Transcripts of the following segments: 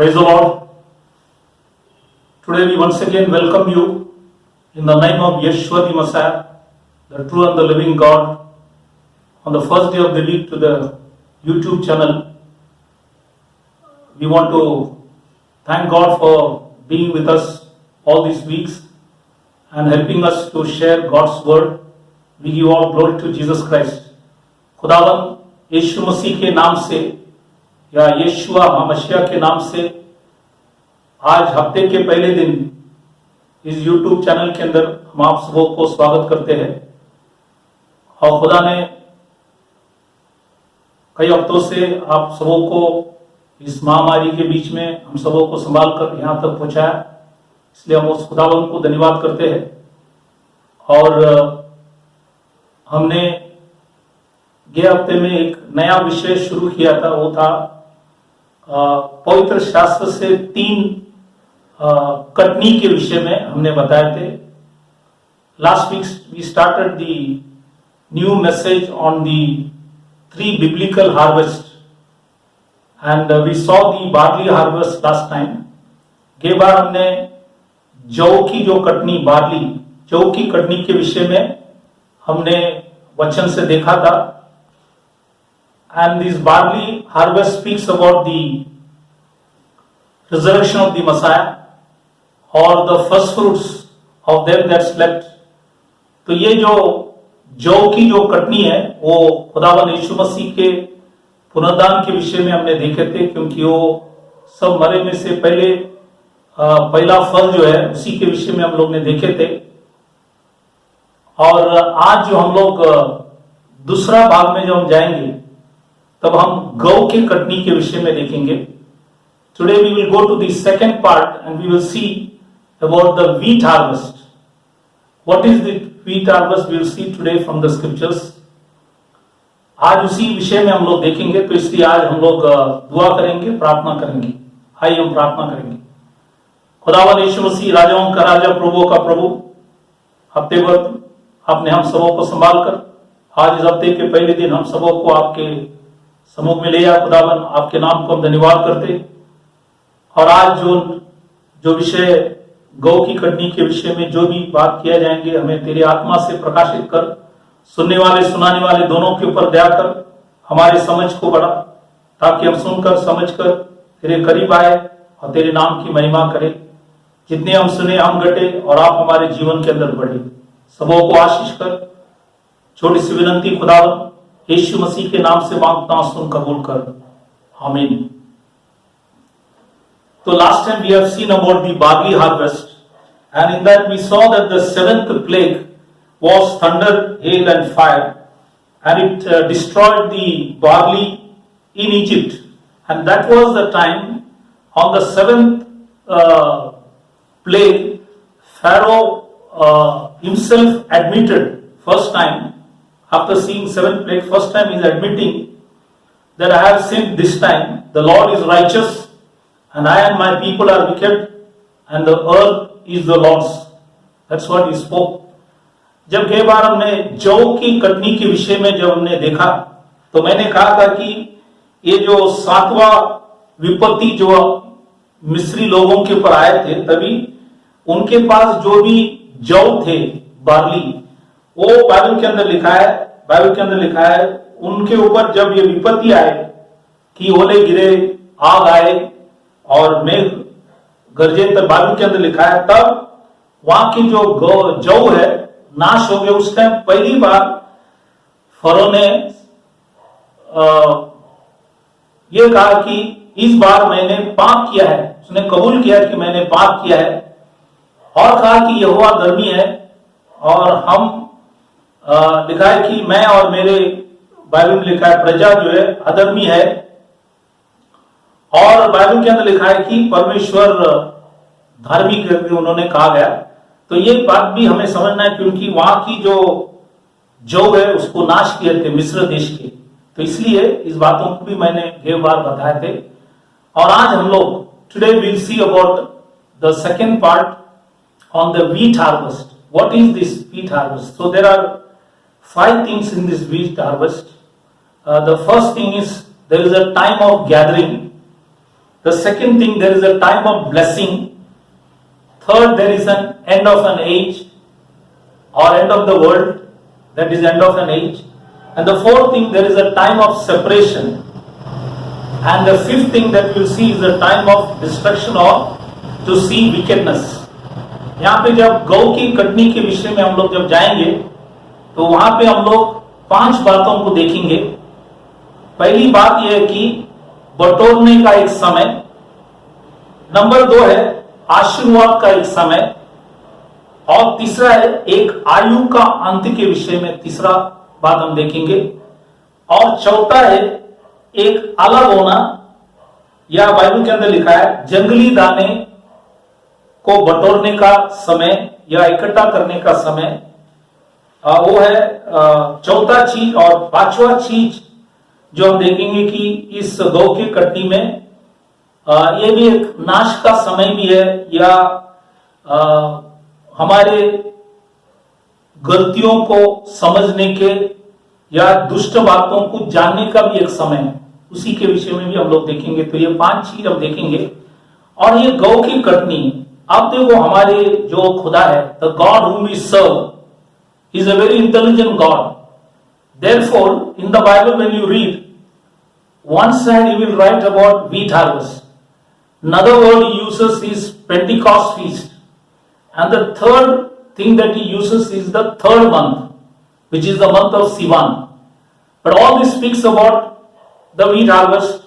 Praise the Lord. Today we once again welcome you in the name of Yeshua the Messiah, the true and the living God, on the first day of the week to the YouTube channel. We want to thank God for being with us all these weeks and helping us to share God's word. We give all glory to Jesus Christ. खुदावन यीशु मसीह के नाम से या यीशुआ मसीह के नाम से आज हफ्ते के पहले दिन इस YouTube चैनल के अंदर हम आप सबों को स्वागत करते हैं। और खुदा ने कई हफ्तों से आप सबों को इस महामारी के बीच में हम सबों को संभाल कर यहाँ तक पहुंचाया, इसलिए हम उस खुदावन को धन्यवाद करते हैं। और हमने गए हफ्ते में एक नया विषय शुरू किया था, वो था पवित्र शास्त्र से 3 कटनी के विषय में हमने बताए थे। Last week we started the new message on the 3 biblical harvest and we saw the barley harvest last time. गए बार हमने जौ की जो कटनी, बार्ली जौ की कटनी के विषय में हमने वचन से देखा था। And this barley harvest speaks about the resurrection of the Messiah or the first fruits of them that slept. तो ये जो जौ की जो कटनी है वो खुदावन यीशु मसीह के पुनरुत्थान के विषय में हमने देखे थे, क्योंकि वो सब मरे में से पहले पहला फल जो है उसी के विषय में हम लोग ने देखे थे। और आज जो हम लोग दूसरा भाग में जो हम जाएंगे तब हम गौ के कटनी के विषय में देखेंगे। Today we will go to the second part and we will see about the wheat harvest. What is the wheat harvest we will see today from the scriptures. आज उसी विषय में हम लोग देखेंगे, तो इसलिए आज हम लोग दुआ करेंगे, प्रार्थना करेंगे। आइए हम प्रार्थना करेंगे। खुदावन यीशु मसीह, राजाओं का राजा, प्रभुओं का प्रभु, हफ्ते भर आपने हम सबों को संभाल कर आज इस हफ्ते के पहले दिन हम सबों को आपके समूह में ले आया। खुदावन आपके नाम को हम धन्यवाद करते। और आज जो विषय गौ की कटनी के विषय में जो भी बात किया जाएंगे, हमें तेरी आत्मा से प्रकाशित कर, सुनने वाले सुनाने वाले दोनों के ऊपर दया कर, हमारे समझ को बढ़ा, ताकि हम सुनकर समझकर तेरे करीब आए और तेरे नाम की महिमा करें। जितने हम सुने हम घटे और आप हमारे जीवन के अंदर बढ़े। सबों को आशीष कर। छोटी सी विनंती खुदावन यीशु मसीह के नाम से मांगता हूं, सुन कबूल कर, आमीन। तो last time we have seen about the barley harvest and in that we saw that the 7th plague was thunder, hail and fire and it destroyed the barley in Egypt and that was the time on the 7th plague Pharaoh himself admitted first time. After seeing 7th plague, first time he is admitting that I have sinned this time. The Lord is righteous and I and my people are wicked and the earth is the Lord's. That's what he spoke. जब कई बार हमने जौ की कटनी के विषय में जब हमने देखा तो मैंने कहा था कि ये जो 7वां विपत्ति जो मिस्री लोगों के ऊपर आए थे, तभी उनके पास जो भी जौ थे, बार्ली, वो बाइबल के अंदर लिखा है उनके ऊपर जब ये विपत्ति आए कि ओले गिरे, आग आए और मेघ गरजे, तब बाइबल के अंदर लिखा है तब वहां की जो जौ है नाश हो गया। उस टाइम पहली बार फरो ने ये कहा कि इस बार मैंने पाप किया है। उसने कबूल किया कि मैंने पाप किया है और कहा कि यहोवा धर्मी है और हम लिखा है कि मैं और मेरे, बाइबल में लिखा है प्रजा जो है अधर्मी है, और बाइबल के अंदर लिखा है कि परमेश्वर धार्मिक है, उन्होंने कहा गया। तो ये बात भी हमें समझना है, क्योंकि वहां की जो जौ है उसको नाश किए थे मिस्र देश के। तो इसलिए इस बातों को भी मैंने कई बार बताए थे। और आज हम लोग today will see about the second part on the wheat harvest. What is this wheat harvest? So there are 5 things in this wheat harvest. The first thing is there is a time of gathering. The second thing, there is a time of blessing. Third, there is an end of an age or end of the world, that is end of an age. And the fourth thing, there is a time of separation. And the fifth thing that you will see is a time of destruction or to see wickedness. यहाँ पे जब गौ की कटनी के विषय में हम लोग जब जाएंगे तो वहां पे हम लोग 5 बातों को देखेंगे। पहली बात यह है कि बटोरने का एक समय, नंबर 2 है आशीर्वाद का एक समय, और तीसरा है एक आयु का अंत के विषय में तीसरा बात हम देखेंगे, और चौथा है एक अलग होना, या बाइबल के अंदर लिखा है जंगली दाने को बटोरने का समय या इकट्ठा करने का समय, वो है चौथा चीज। और पांचवा चीज जो हम देखेंगे कि इस गौ की कटनी में ये भी एक नाश का समय भी है, या हमारे गलतियों को समझने के या दुष्ट बातों को जानने का भी एक समय है, उसी के विषय में भी हम लोग देखेंगे। तो ये 5 चीज हम देखेंगे। और ये गौ की कटनी, अब देखो हमारे जो खुदा है, the God whom we serve is a very intelligent God. Therefore, in the Bible when you read, one side he will write about wheat harvest, another word he uses is Pentecost feast, and the third thing that he uses is the third month, which is the month of Sivan. But all this speaks about the wheat harvest,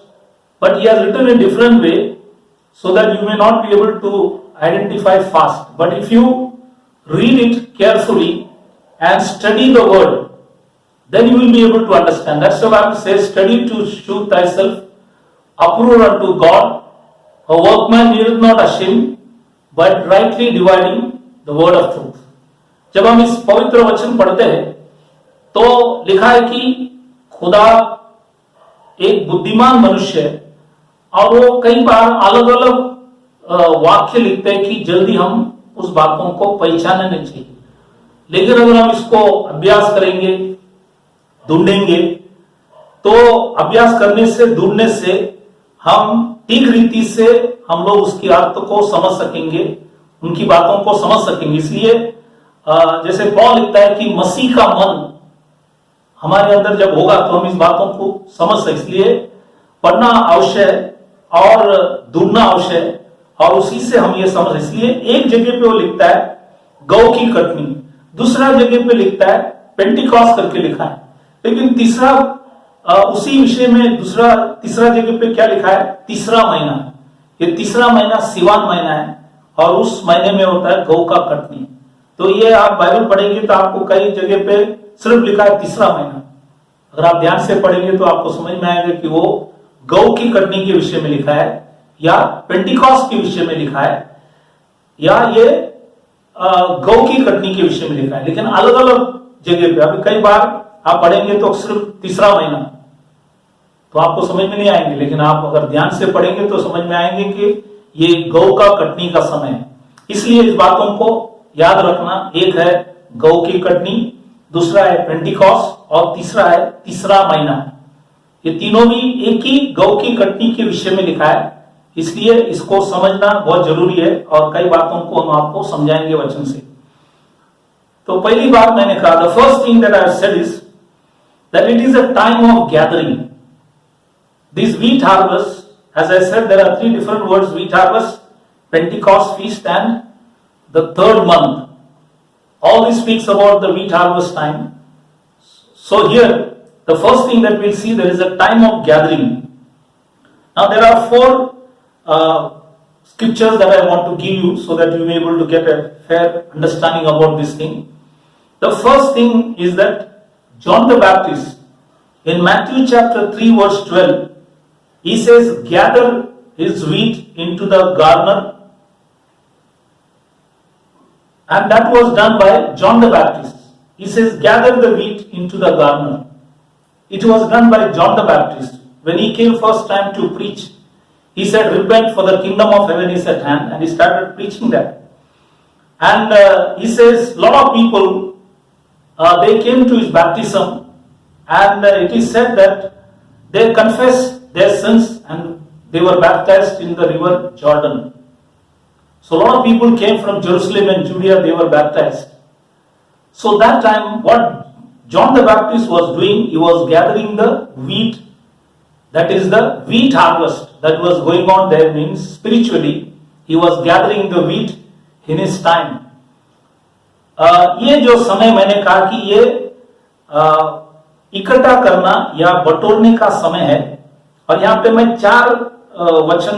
but he has written in a different way so that you may not be able to identify fast. But if you read it carefully and study the word, then you will be able to understand. That's why Bible says, study to show thyself approved unto God, a workman needeth not ashamed, but rightly dividing the word of truth. जब हम इस पवित्र वचन पढ़ते हैं तो लिखा है कि खुदा एक बुद्धिमान मनुष्य है, और वो कई बार अलग अलग वाक्य लिखते हैं कि जल्दी हम उस बातों को पहचानना नहीं चाहिए। लेकिन अगर हम इसको अभ्यास करेंगे, ढूंढेंगे, तो अभ्यास करने से, ढूंढने से हम ठीक रीति से हम लोग उसकी अर्थ को समझ सकेंगे, उनकी बातों को समझ सकेंगे। इसलिए जैसे पौल लिखता है कि मसीह का मन हमारे अंदर जब होगा तो हम इस बातों को समझ सकें। इसलिए पढ़ना आवश्यक है और ढूंढना आवश्यक है, और उसी से हम ये समझ। इसलिए एक जगह पे वो लिखता है गौ की कटनी, दूसरा जगह पे लिखता है पेंटिकॉस्ट करके लिखा है, लेकिन तीसरा उसी विषय में तीसरा जगह पे क्या लिखा है, तीसरा महीना। ये तीसरा महीना सिवान महीना है, और उस महीने में होता है गौ का कटनी। तो ये आप बाइबल पढ़ेंगे तो आपको कई जगह पे सिर्फ लिखा है तीसरा महीना। अगर आप ध्यान से पढ़ेंगे तो आपको समझ में आएगा कि वो गौ की कटनी के विषय में लिखा है, या पेंटिकॉस्ट के विषय में लिखा है, या ये गौ की कटनी के विषय में लिखा है, लेकिन अलग अलग जगह पे। अभी कई बार आप पढ़ेंगे तो सिर्फ तीसरा महीना, तो आपको समझ में नहीं आएंगे, लेकिन आप अगर ध्यान से पढ़ेंगे तो समझ में आएंगे कि ये गौ का कटनी का समय है। इसलिए इस बातों को याद रखना, एक है गौ की कटनी, दूसरा है पेंटिकॉस्ट, और तीसरा है तीसरा महीना। ये तीनों भी एक ही गौ की कटनी के विषय में लिखा है, इसलिए इसको समझना बहुत जरूरी है, और कई बातों को हम आपको समझाएंगे वचन से। तो पहली बात मैंने कहा, the first thing that I have said is that it is a time of gathering. This wheat harvest, as I said, there are 3 different words: wheat harvest, Pentecost feast, and the third month. All this speaks about the wheat harvest time. So here, the first thing that we'll see, there is a time of gathering. Now there are 4 scriptures that I want to give you so that you may be able to get a fair understanding about this thing. The first thing is that John the Baptist, in Matthew chapter 3 verse 12, he says, gather his wheat into the garner, and that was done by John the Baptist. He says, gather the wheat into the garner. It was done by John the Baptist. When he came first time to preach, he said, repent, for the kingdom of heaven is at hand, and he started preaching that. And he says, lot of people, they came to his baptism, and it is said that they confessed their sins, and they were baptized in the river Jordan. So a lot of people came from Jerusalem and Judea, they were baptized. So that time, what John the Baptist was doing, he was gathering the wheat, that is the wheat harvest that was going on there, means spiritually, he was gathering the wheat in his time. ये जो समय मैंने कहा कि ये इकट्ठा करना या बटोरने का समय है, और यहाँ पे मैं 4 वचन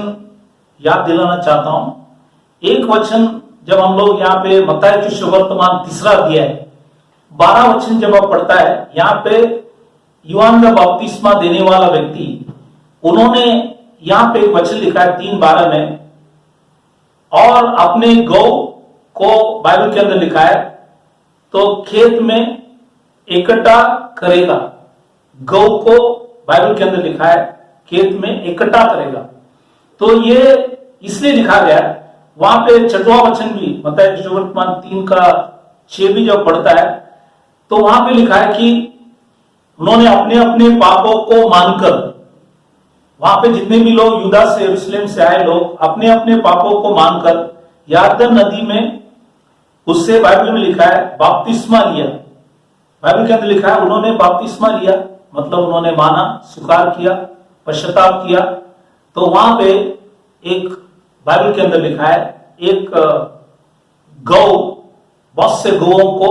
याद दिलाना चाहता हूं. एक वचन जब हम लोग यहाँ पे मत्ती के सुवर्तमान 3 अध्याय 12 वचन जब आप पढ़ता है, यहाँ पे यूहन्ना का बपतिस्मा देने वाला व्यक्ति, उन्होंने यहाँ पे एक वचन लिखा है 3:12 में, और अपने गौ को बाइबल के अंदर लिखा है तो खेत में इकट्ठा करेगा. गौ को बाइबल के अंदर लिखा है खेत में इकट्ठा करेगा. तो ये इसलिए लिखा गया. वहां पे 6वां वचन भी मत्ती सुवर्तमान 3:6 भी जब पढ़ता है तो वहां पे लिखा है कि उन्होंने अपने अपने पापों को मानकर, वहां पे जितने भी लोग यूदा से यरूशलेम से आए लोग अपने अपने पापों को मानकर यरदन नदी में, उससे बाइबल में लिखा है बपतिस्मा लिया. बाइबल के अंदर लिखा है उन्होंने बपतिस्मा लिया, मतलब उन्होंने माना, स्वीकार किया, पश्चाताप किया. तो वहां पे एक बाइबल के अंदर लिखा है एक गौ, बहुत से गौओं को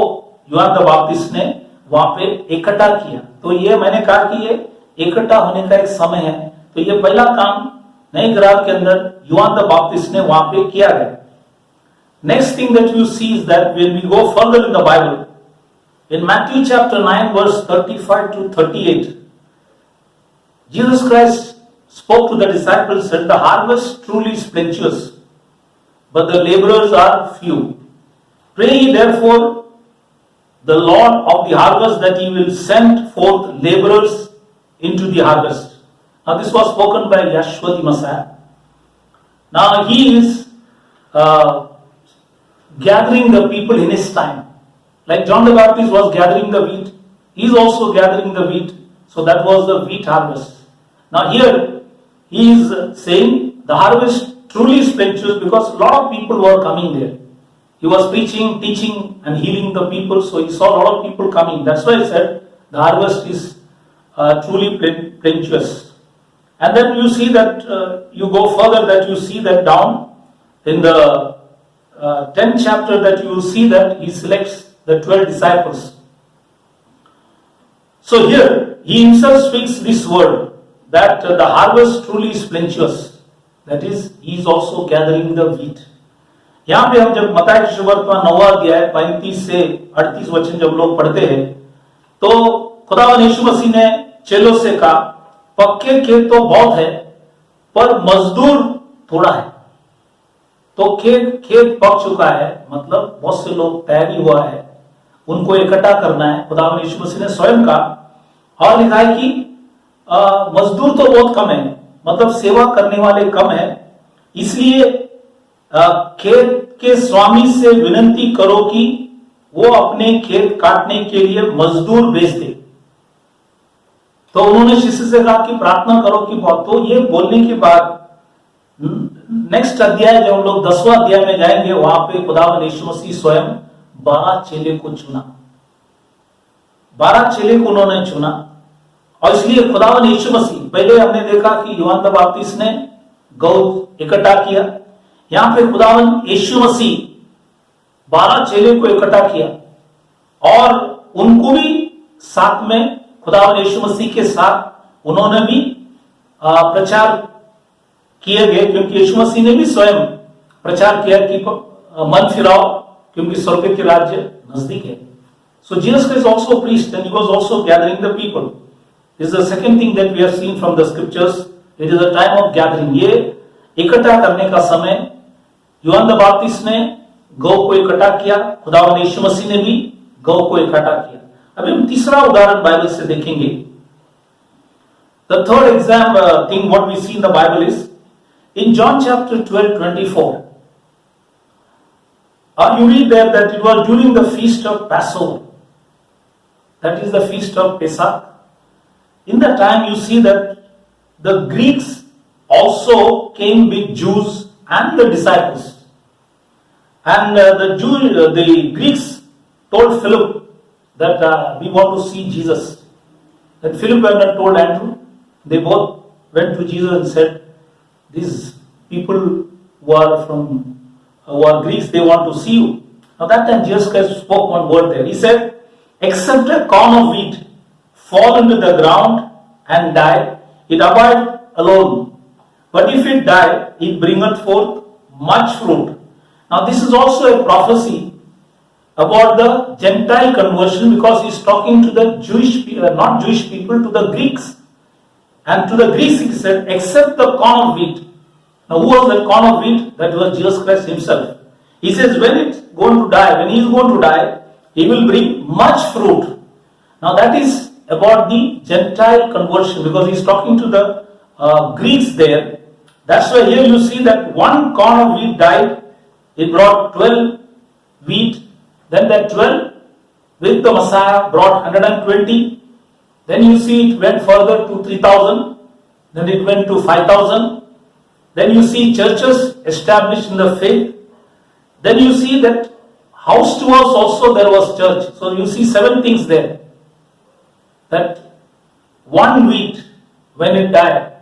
यूहन्ना द बपतिस्ट ने वहां पे इकट्ठा किया. तो ये मैंने कहा कि ये इकट्ठा होने का एक समय है. तो ये पहला काम नए ग्राम के अंदर यूहन्ना द बपतिस्ट ने वहां पे किया है. Next thing that you see is that when we go further in the Bible, in Matthew chapter 9 verse 35 to 38, Jesus Christ spoke to the disciples, said, "The harvest truly is plenteous, but the laborers are few. Pray ye therefore the Lord of the harvest that he will send forth laborers into the harvest." Now this was spoken by Yeshua the Messiah. Now he is gathering the people in his time. Like John the Baptist was gathering the wheat, he is also gathering the wheat. So that was the wheat harvest. Now here he is saying the harvest truly is plenteous because a lot of people were coming there. He was preaching, teaching and healing the people, so he saw a lot of people coming. That's why he said the harvest is truly plenteous. And then you see that you go further, that you see that down in the 10th chapter, that you will see that he selects the 12 disciples. So here he himself speaks this word that the harvest truly is plenteous. That is, he is also gathering the wheat. यहां पे हम जब मत्ती के सुवर्तमान 9वां अध्याय 35 से 38 वचन जब लोग पढ़ते हैं तो खुदावन यीशु मसीह ने चेलों से कहा, पक्के खेत तो बहुत है पर मजदूर थोड़ा है. तो खेत पक चुका है, मतलब बहुत से लोग तैयारी हुआ है, उनको इकट्ठा करना है. खुदावन यीशु मसीह ने स्वयं कहा, और लिखा है कि मजदूर तो बहुत कम है, मतलब सेवा करने वाले कम है. इसलिए खेत के स्वामी से विनती करो कि वो अपने खेत काटने के लिए मजदूर भेज दे. तो उन्होंने शिष्य से कहा कि प्रार्थना करो कि बहुत. तो ये बोलने के बाद नेक्स्ट अध्याय जब हम लोग 10वां अध्याय में जाएंगे, वहां पे खुदावन यीशु मसीह स्वयं 12 चेले को चुना. 12 चेले को उन्होंने चुना. और इसलिए खुदावन यीशु मसीह, पहले हमने देखा कि यूहन्ना द बपतिस्ट ने गौ इकट्ठा किया. यहां पे खुदावन यीशु मसीह 12 चेले को इकट्ठा किया और उनको भी साथ में, खुदावन यीशु मसीह के साथ उन्होंने भी प्रचार किए गए, क्योंकि यीशु मसीह ने भी स्वयं प्रचार किया कि मन फिराओ क्योंकि स्वर्ग के राज्य नजदीक है. So Jesus Christ also preached and he was also gathering the people. This is the second thing that we have seen from the scriptures. It is a time of gathering. ये इकट्ठा करने का समय, यूहन्ना द बपतिस्ट ने गौ को इकट्ठा किया, खुदावन यीशु मसीह ने भी गौ को इकट्ठा किया. अभी हम तीसरा उदाहरण बाइबल से देखेंगे. The third thing what we see in the Bible is in John chapter 12:24. You read there that it was during the feast of Passover. That is the feast of Pesach. In that time you see that the Greeks also came with Jews and the disciples. And the Greeks told Philip that we want to see Jesus. Then Philip went and told Andrew. They both went to Jesus and said, these people who are Greeks, they want to see you. Now that time Jesus Christ spoke one word there. He said, except a corn of wheat fall into the ground and die, it abide alone. But if it die, it bringeth forth much fruit. Now this is also a prophecy about the Gentile conversion, because he is talking to the not Jewish people, to the Greeks. And to the Greeks he said, except the corn of wheat. Now who was that corn of wheat? That was Jesus Christ himself. He says when he is going to die, he will bring much fruit. Now that is about the Gentile conversion, because he is talking to the Greeks there. That's why here you see that one corn of wheat died, it brought 12 wheat, then that 12 with the Messiah brought 120, then you see it went further to 3,000, then it went to 5,000, then you see churches established in the faith, then you see that house to house also there was church. So you see 7 things there. That one wheat, when it died,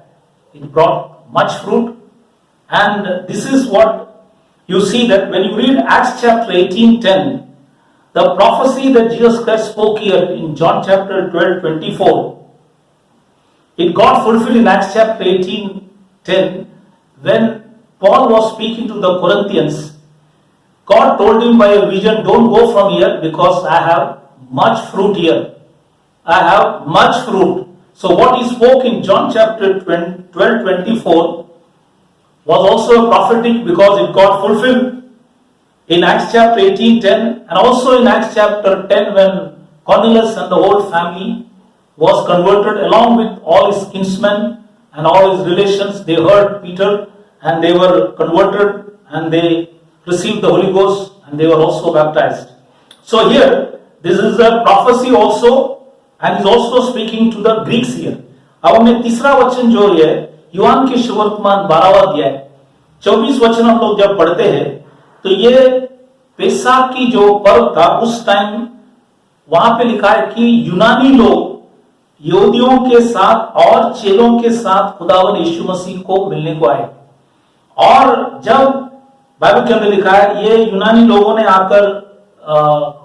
it brought much fruit. And this is what you see, that when you read Acts chapter 18:10, the prophecy that Jesus Christ spoke here in John chapter 12:24, it got fulfilled in Acts chapter 18:10 when Paul was speaking to the Corinthians. God told him by a vision, don't go from here because I have much fruit here. I have much fruit. So what he spoke in John chapter 12:24 was also a prophetic, because it got fulfilled in Acts chapter 18:10, and also in Acts chapter 10 when Cornelius and the whole family was converted along with all his kinsmen and all his relations. They heard Peter and they were converted and they received the Holy Ghost and they were also baptized. So here this is a prophecy also, and is also speaking to the Greeks here. अब हमें तीसरा वचन जो है यूहान के सुवर्तमान 12वां अध्याय 24 वचन हम लोग जब पढ़ते हैं, तो ये पेसा की जो पर्व था उस टाइम वहां पे लिखा है कि यूनानी लोग यहूदियों के साथ और चेलों के साथ खुदावन यीशु मसीह को मिलने को आए। और जब बाइबल के अंदर लिखा है ये यूनानी लोगों ने आकर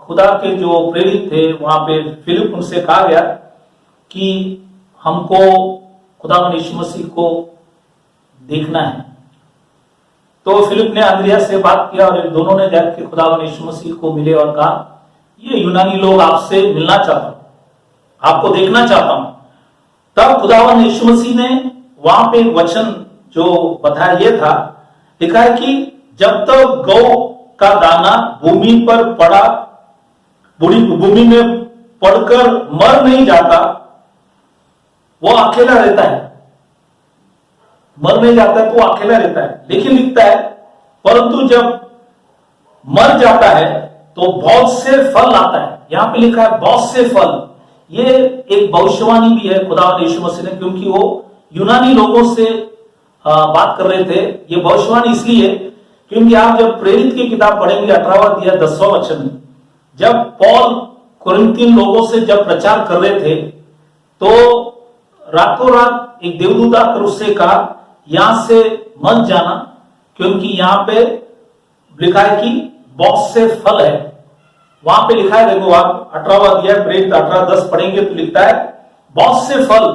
खुदा के जो प्रेरित थे वहां पे फिलिप उनसे कहा गया कि हमको खुदावन यीशु मसीह को देखना है। तो फिलिप ने अंद्रिया से बात किया और दोनों ने जाकर खुदावन यीशु मसीह को मिले और कहा ये यूनानी लोग आपसे मिलना चाहता हूं, आपको देखना चाहता हूं। तब खुदावन यीशु मसीह ने वहां पे वचन जो बताया ये था, लिखा है कि जब तक गौ का दाना भूमि पर पड़ा, भूमि में पड़कर मर नहीं जाता, वो अकेला रहता है। मर नहीं जाता है तो वो अकेला रहता है। लेकिन लिखता है परंतु जब मर जाता है तो बहुत से फल आता है। यहां पे लिखा है बहुत से फल। ये एक भविष्यवाणी भी है खुदा यीशु मसीह ने, क्योंकि वो यूनानी लोगों से बात कर रहे थे। ये भविष्यवाणी इसलिए क्योंकि आप जब प्रेरित की किताब पढ़ेंगे 18वां अध्याय 10वां वचन में, जब पौल कुरिन्थियन लोगों से जब प्रचार कर रहे थे तो रातों रात एक देवदूत आकर उससे कहा यहां से मत जाना, क्योंकि यहां पे लिखा है कि बहुत से फल है। वहां पे लिखा है, देखो आप 18वां अध्याय प्रेरित 18:10 पढ़ेंगे तो लिखता है बहुत से फल।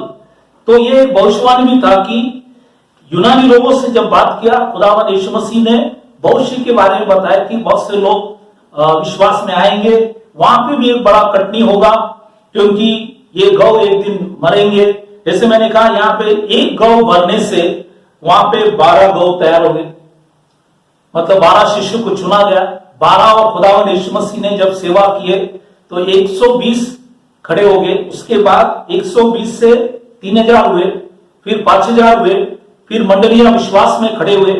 तो ये एक भविष्यवाणी भी था कि यूनानी लोगों से जब बात किया खुदावंद यीशु मसीह ने भविष्य के बारे में बताया कि बहुत से लोग विश्वास में आएंगे। वहां पे भी एक बड़ा कटनी होगा, क्योंकि ये गौ एक दिन मरेंगे। जैसे मैंने कहा यहाँ पे एक गौ भरने से वहां पे 12 गौ तैयार हो गए, मतलब 12 शिष्य को चुना गया। 12 और खुदावंद यीशु मसीह ने जब सेवा किए तो 120 खड़े हो गए। उसके बाद 120 से 3000 हुए, फिर 5000 हुए, फिर मंडलियां विश्वास में खड़े हुए।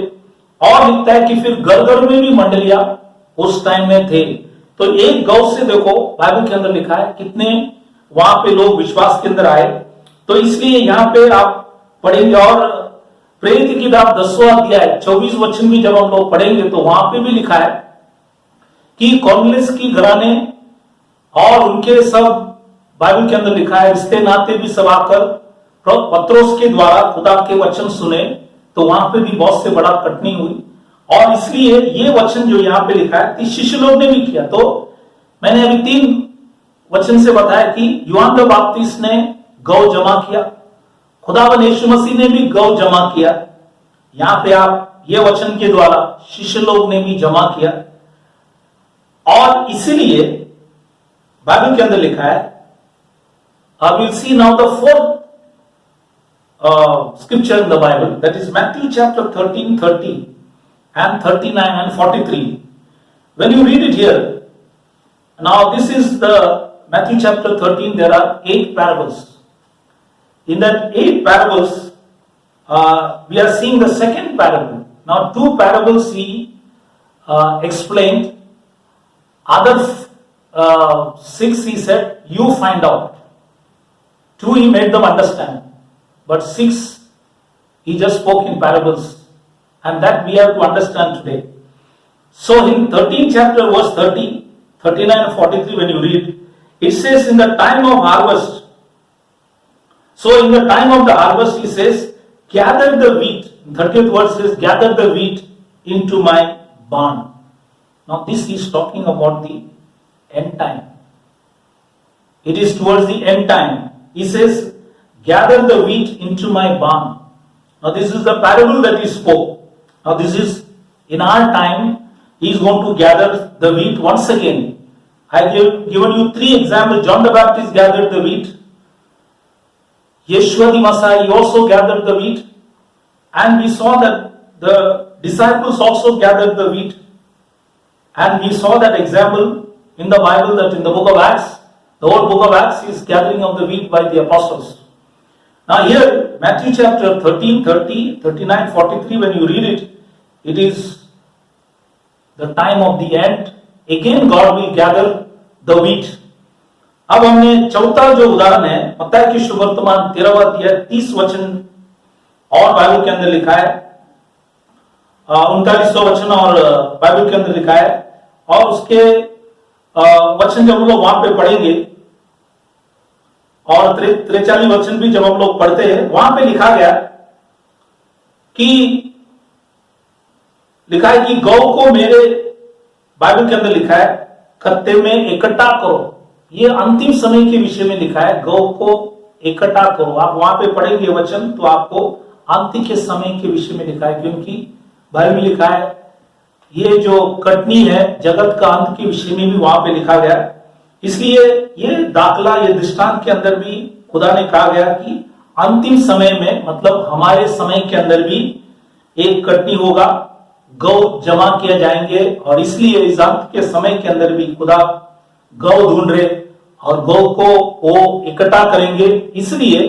और लिखता है कि फिर घर में भी मंडलियां उस टाइम में थे। तो एक गौ से देखो बाइबल के अंदर लिखा है कितने वहां पे लोग विश्वास के अंदर आए। तो इसलिए यहां पे आप पढ़ेंगे और प्रेरित की किताब 10वां अध्याय 24 वचन भी जब हम लोग पढ़ेंगे तो वहां पे भी लिखा है कि कॉर्नेलियस की घराने और उनके सब, बाइबल के अंदर लिखा है, रिश्ते नाते भी सब आकर पत्रोस के द्वारा खुदा के वचन सुने, तो वहां पे भी बहुत से बड़ा कटनी हुई। और इसलिए ये वचन जो यहाँ पे लिखा है शिष्य लोग ने भी किया। तो मैंने अभी 3 वचन से बताया कि यूहन्ना द बपतिस्मा ने गौ जमा किया, खुदावन यीशु मसीह ने भी गौ जमा किया। यहां पे आप ये वचन के द्वारा शिष्य लोग ने भी जमा किया। और इसीलिए बाइबल के अंदर लिखा है, I will see now the 4th scripture in the Bible, that is Matthew chapter 13, 30 and 39 and 43. When you read it here, now this is the Matthew chapter 13, there are 8 parables. In that 8 parables, we are seeing the second parable. Now 2 parables he explained, other 6 he said, you find out. 2 he made them understand, but 6 he just spoke in parables, and that we have to understand today. So in 13th chapter verse 30, 39 and 43 when you read, it says in the time of harvest. So in the time of the harvest he says, gather the wheat. 30th verse says, gather the wheat into my barn. Now this is talking about the end time. It is towards the end time. He says, gather the wheat into my barn. Now this is the parable that he spoke. Now this is in our time, he is going to gather the wheat once again. I have given you 3 examples. John the Baptist gathered the wheat. Yeshua the Messiah, he also gathered the wheat. And we saw that the disciples also gathered the wheat. And we saw that example in the Bible, that in the book of Acts, the whole book of Acts is gathering of the wheat by the apostles. Now here, Matthew chapter 13, 30, 39, 43, when you read it, it is the time of the end. Again God will gather the wheat. अब हमने चौथा जो उदाहरण है, मत्ती की सुवर्तमान 13वां अध्याय 30 वचन और बाइबल के अंदर लिखा है, 39वां वचन और बाइबल के अंदर लिखा है, और उसके वचन जब हम लोग वहां पे पढ़ेंगे और 43 वचन भी जब हम लोग पढ़ते हैं, वहां पे लिखा गया कि गौ को मेरे, बाइबल के अंदर लिखा है, खत्ते में इकट्ठा करो। ये अंतिम समय के विषय में लिखा है, गौ को इकट्ठा करो। आप वहां पे पढ़ेंगे वचन तो आपको अंत के समय के विषय में लिखा है, क्योंकि बाइबल में लिखा है ये जो कटनी है जगत का अंत के विषय में भी वहां पे लिखा गया। इसलिए ये दाखला, ये दृष्टांत के अंदर भी खुदा ने कहा गया कि अंतिम समय में, मतलब हमारे समय के अंदर भी एक कटनी होगा, गौ जमा किया जाएंगे। और इसलिए इस अंत के समय के अंदर भी खुदा गौ ढूंढ रहे और गौ को वो इकट्ठा करेंगे। इसलिए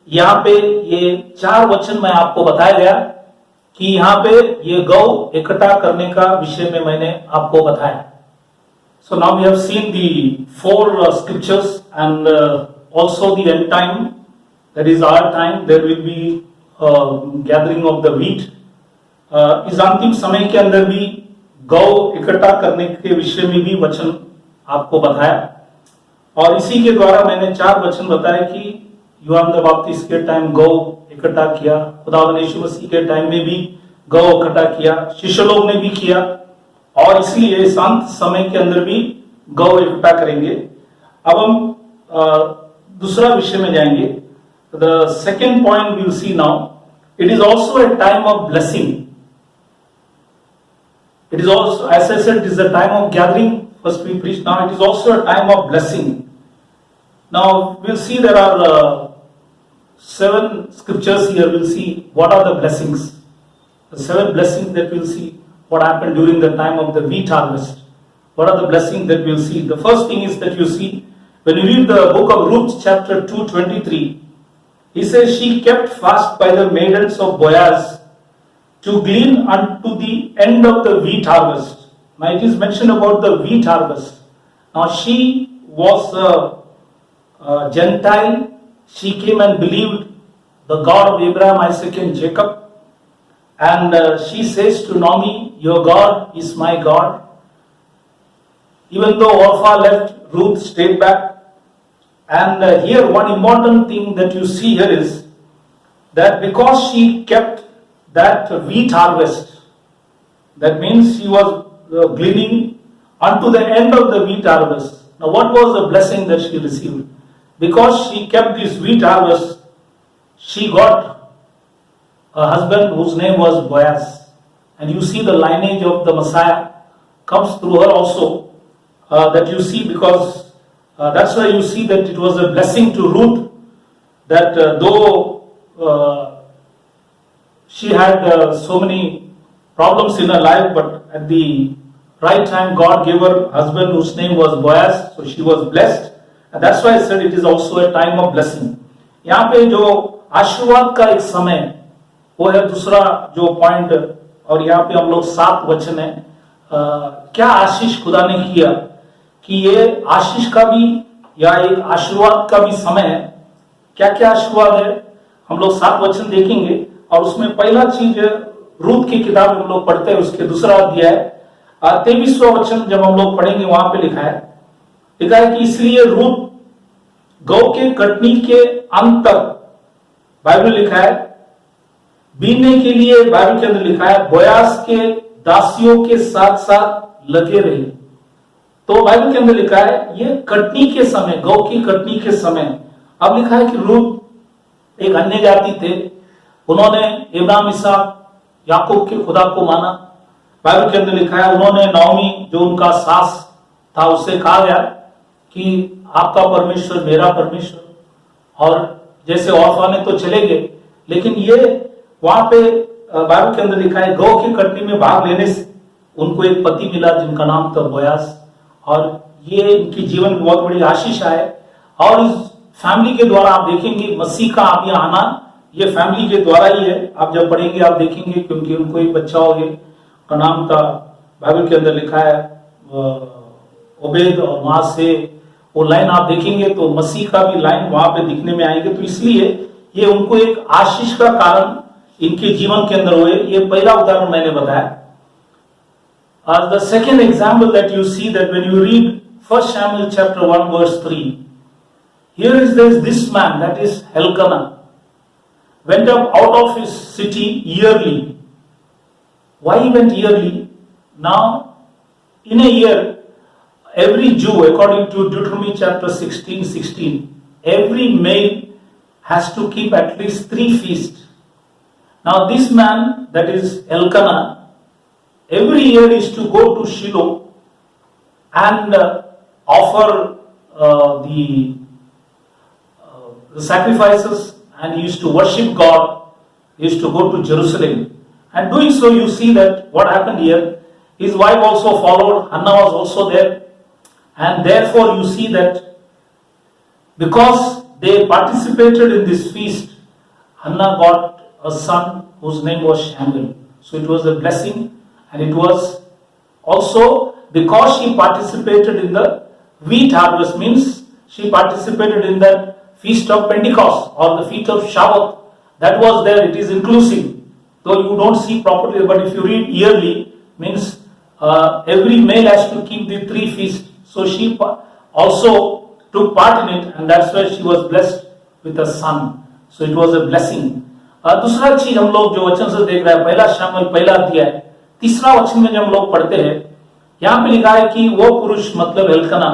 यहाँ पे ये 4 वचन मैं आपको बताया गया कि यहाँ पे ये गौ इकट्ठा करने का विषय में मैंने आपको बताया। So now we have seen the 4 scriptures and also the end time, that is our time. There will be gathering of the wheat. इस अंतिम समय के अंदर भी गौ इकट्ठा करने के विषय में भी वचन आपको बताया। और इसी के द्वारा मैंने 4 वचन बताए कि यूहन्ना द बपतिस्मा के टाइम गौ इकट्ठा किया, खुदावंद यीशु मसीह के टाइम में भी गौ इकट्ठा किया, शिष्य लोग ने भी किया, और इसलिए इस अंत समय के अंदर भी गौ इकट्ठा करेंगे। अब हम दूसरा विषय में जाएंगे। The second point we will see now, it is also a time of blessing. It is also, as I said, it is a time of gathering. First we preached, now it is also a time of blessing. Now we'll see there are 7 scriptures here. We'll see what are the blessings. The 7 blessings that we'll see what happened during the time of the wheat harvest. What are the blessings that we'll see? The first thing is that you see, when you read the book of Ruth chapter 2:23, he says, she kept fast by the maidens of Boaz to glean unto the end of the wheat harvest. Now it is mentioned about the wheat harvest. Now she was a Gentile. She came and believed the God of Abraham, Isaac and Jacob. and she says to Naomi, your God is my God. Even though Orpha left, Ruth stayed back. And here one important thing that you see here is that because she kept that wheat harvest, that means she was gleaning unto the end of the wheat harvest. Now what was the blessing that she received? Because she kept this wheat harvest, she got a husband whose name was Boaz. And you see the lineage of the Messiah comes through her also, that you see, because that's why you see that it was a blessing to Ruth, that though she had so many problems in her life, but at the right time God gave her a husband whose name was Boaz, so she was blessed. And that's why I said it is also a time of blessing. यहाँ पे जो आशीर्वाद का एक समय, वो है दूसरा जो पॉइंट, और यहाँ पे हम लोग 7 वचन है। क्या आशीष खुदा ने किया कि ये आशीष का भी या एक आशीर्वाद का भी समय है। क्या क्या आशीर्वाद है हम लोग 7 वचन देखेंगे, और उसमें पहला चीज रूत की किताब हम लोग पढ़ते हैं, उसके दूसरा अध्याय 23वां वचन जब हम लोग पढ़ेंगे वहां पे लिखा है कि इसलिए रूत गौ के कटनी के अंत तक, बाइबल लिखा है, बीनने के लिए बाइबल के अंदर लिखा है बोयास के दासियों के साथ साथ लगे रहे। तो बाइबल के अंदर लिखा है ये कटनी के समय, गौ की कटनी के समय। अब लिखा है कि रूत एक अन्य जाति थे, उन्होंने इब्राहिम, इसहाक, याकूब के खुदा को माना। बाइबल के अंदर लिखा है उन्होंने नाओमी जो उनका सास था उससे कहा गया कि आपका परमेश्वर मेरा परमेश्वर, और जैसे औरफा ने तो चले गए, लेकिन ये वहां पे बाइबल के अंदर लिखा है गौ की कटनी में भाग लेने से उनको एक पति मिला जिनका नाम था बोयास, और ये इनकी जीवन में बहुत बड़ी आशीष है। और इस फैमिली के द्वारा आप देखेंगे मसीह का आगे आना ये फैमिली के द्वारा ही है। आप जब पढ़ेंगे आप देखेंगे, क्योंकि उनको एक बच्चा हो गया, का नाम था, बाइबल के अंदर लिखा है ओबेद, और वहां से वो लाइन आप देखेंगे तो मसीह का भी लाइन वहां पे दिखने में आएंगे। तो इसलिए ये उनको एक आशीष का कारण इनके जीवन के अंदर हुए। ये पहला उदाहरण मैंने बताया। The second example that you see, that when you read 1 Samuel chapter 1 verse 3, here is this man, that is Elkanah, went up out of his city yearly. Why he went yearly? Now, in a year, every Jew, according to Deuteronomy chapter 16:16, every male has to keep at least 3 feasts. Now, this man, that is Elkanah, every year is to go to Shiloh and offer the sacrifices, and he used to worship God. He used to go to Jerusalem, and doing so you see that what happened here, his wife also followed, Hannah was also there, and therefore you see that because they participated in this feast, Hannah got a son whose name was Samuel. So it was a blessing. And it was also because she participated in the wheat harvest, means she participated in that feast of Pentecost or the feast of Shavuot. That was there, it is inclusive. Though you don't see properly, but if you read yearly, means every male has to keep the 3 feasts. So she also took part in it, and that's why she was blessed with a son. So it was a blessing. दूसरा चीज हम लोग जो वचन से देख रहे हैं, पहला शामिल पहला अध्याय 3रा वचन में जब हम लोग पढ़ते हैं, यहां पे लिखा है कि वो पुरुष मतलब एल्कना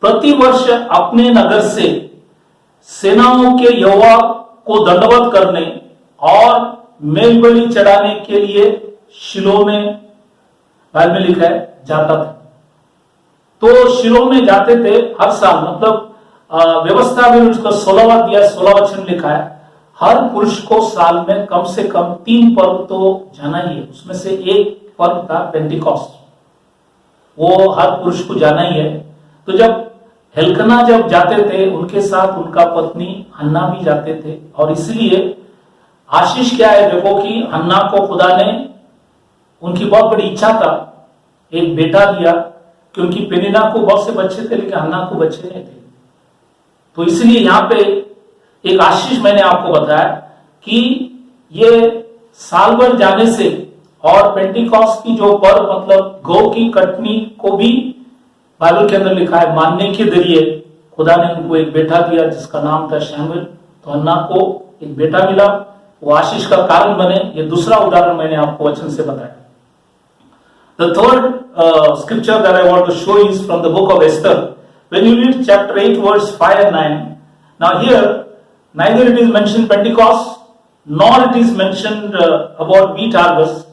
प्रतिवर्ष अपने नगर से सेनाओं के यहोवा को दंडवत करने और मेल बलि चढ़ाने के लिए शिलो में, बाइबल में लिखा है, जाता था। तो शिलो में जाते थे हर साल, मतलब व्यवस्था में उसका 16वां अध्याय 16 वचन लिखा है, हर पुरुष को साल में कम से कम 3 पर्व तो जाना ही है। उसमें से एक पर्व था पेंटिकॉस्ट, वो हर पुरुष को जाना ही है। तो जब एल्कना जब जाते थे, उनके साथ उनका पत्नी हन्ना भी जाते थे, और इसलिए आशीष क्या है देखो कि हन्ना को खुदा ने, उनकी बहुत बड़ी इच्छा था, एक बेटा दिया, क्योंकि पेनिना को बहुत से बच्चे थे लेकिन हन्ना को बच्चे नहीं थे। तो इसलिए यहां पे एक आशीष मैंने आपको बताया कि ये साल भर जाने से और पेंटिकॉस्ट की जो पर्व मतलब गौ की कटनी को भी बाइबल के अंदर लिखा है मानने के जरिए खुदा ने उनको एक बेटा दिया जिसका नाम था शमूएल। तो हन्ना को एक बेटा मिला, वो आशीष का कारण बने। ये दूसरा उदाहरण मैंने आपको वचन से बताया। The third scripture that I want to show is from the book of Esther. When you read chapter 8 verse 5 and 9, now here neither it is mentioned Pentecost nor it is mentioned about wheat harvest,